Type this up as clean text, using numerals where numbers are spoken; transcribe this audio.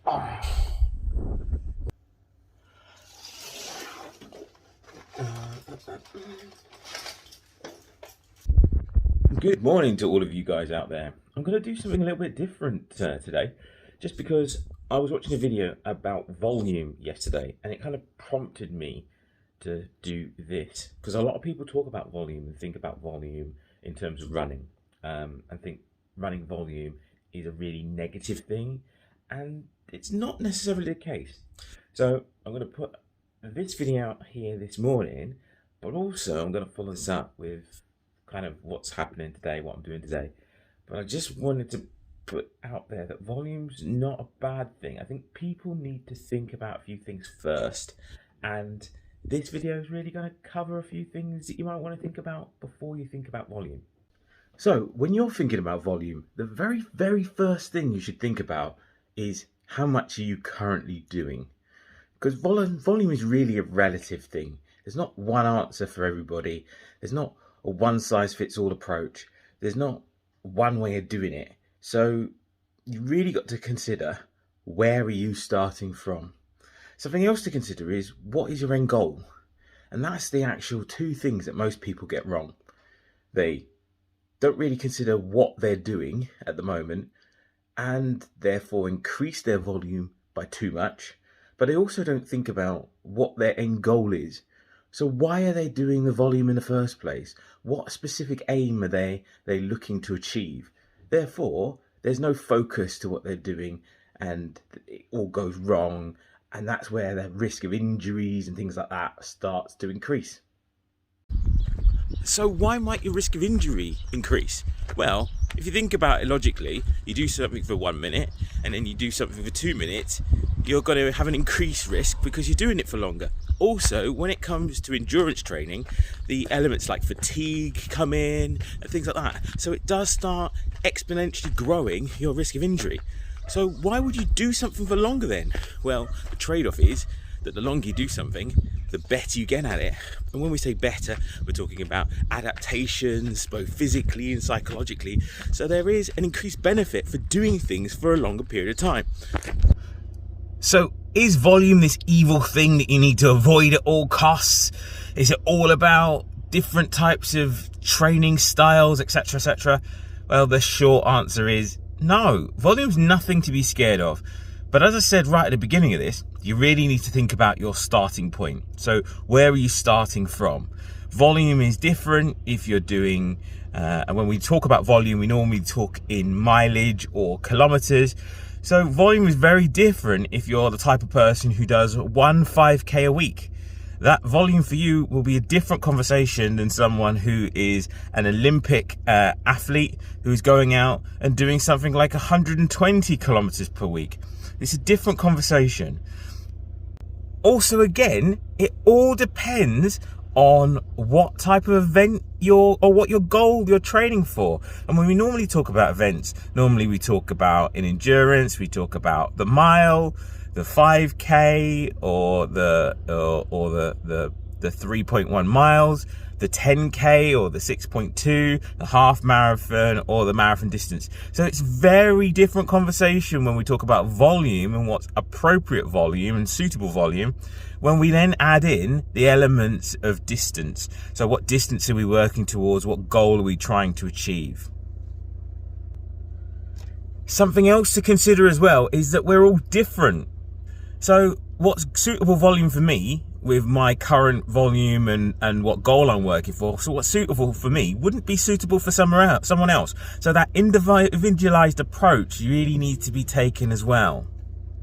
Good morning to all of you guys out there. I'm going to do something a little bit different today, just because I was watching a video about volume yesterday and it kind of prompted me to do this, because a lot of people talk about volume and think about volume in terms of running, and think running volume is a really negative thing, and it's not necessarily the case. So I'm going to put this video out here this morning, but also I'm going to follow this up with kind of what's happening today, what I'm doing today. But I just wanted to put out there that volume's not a bad thing. I think people need to think about a few things first, and this video is really going to cover a few things that you might want to think about before you think about volume. So when you're thinking about volume, the very first thing you should think about is how much are you currently doing? Because volume is really a relative thing. There's not one answer for everybody. There's not a one-size-fits-all approach. There's not one way of doing it. So you really got to consider, where are you starting from? Something else to consider is, what is your end goal? And that's the actual two things that most people get wrong. They don't really consider what they're doing at the moment, and therefore increase their volume by too much. But they also don't think about what their end goal is. So why are they doing the volume in the first place? What specific aim are they looking to achieve? Therefore, there's no focus to what they're doing, and it all goes wrong. And that's where the risk of injuries and things like that starts to increase. So why might your risk of injury increase? Well, if you think about it logically, you do something for 1 minute and then you do something for 2 minutes, you're going to have an increased risk because you're doing it for longer. Also, when it comes to endurance training, the elements like fatigue come in and things like that. So it does start exponentially growing your risk of injury. So why would you do something for longer then? Well, the trade-off is that the longer you do something, the better you get at it. And when we say better, we're talking about adaptations, both physically and psychologically. So there is an increased benefit for doing things for a longer period of time. So is volume this evil thing that you need to avoid at all costs? Is it all about different types of training styles, etc., etc.? Well, the short answer is no. Volume's nothing to be scared of. But as I said right at the beginning of this, you really need to think about your starting point. So where are you starting from? Volume is different if you're doing, and when we talk about volume, we normally talk in mileage or kilometers. So volume is very different if you're the type of person who does 1 5K a week. That volume for you will be a different conversation than someone who is an Olympic athlete who's going out and doing something like 120 kilometers per week. It's a different conversation. Also, again, it all depends on what type of event what your goal you're training for. And when we normally talk about events, normally we talk about in endurance, we talk about the mile, the 5K, or the 3.1 miles, the 10K or the 6.2, the half marathon or the marathon distance. So it's very different conversation when we talk about volume and what's appropriate volume and suitable volume, when we then add in the elements of distance. So what distance are we working towards? What goal are we trying to achieve? Something else to consider as well is that we're all different. So what's suitable volume for me with my current volume and what goal I'm working for, so what's suitable for me wouldn't be suitable for someone else. So that individualized approach really needs to be taken as well.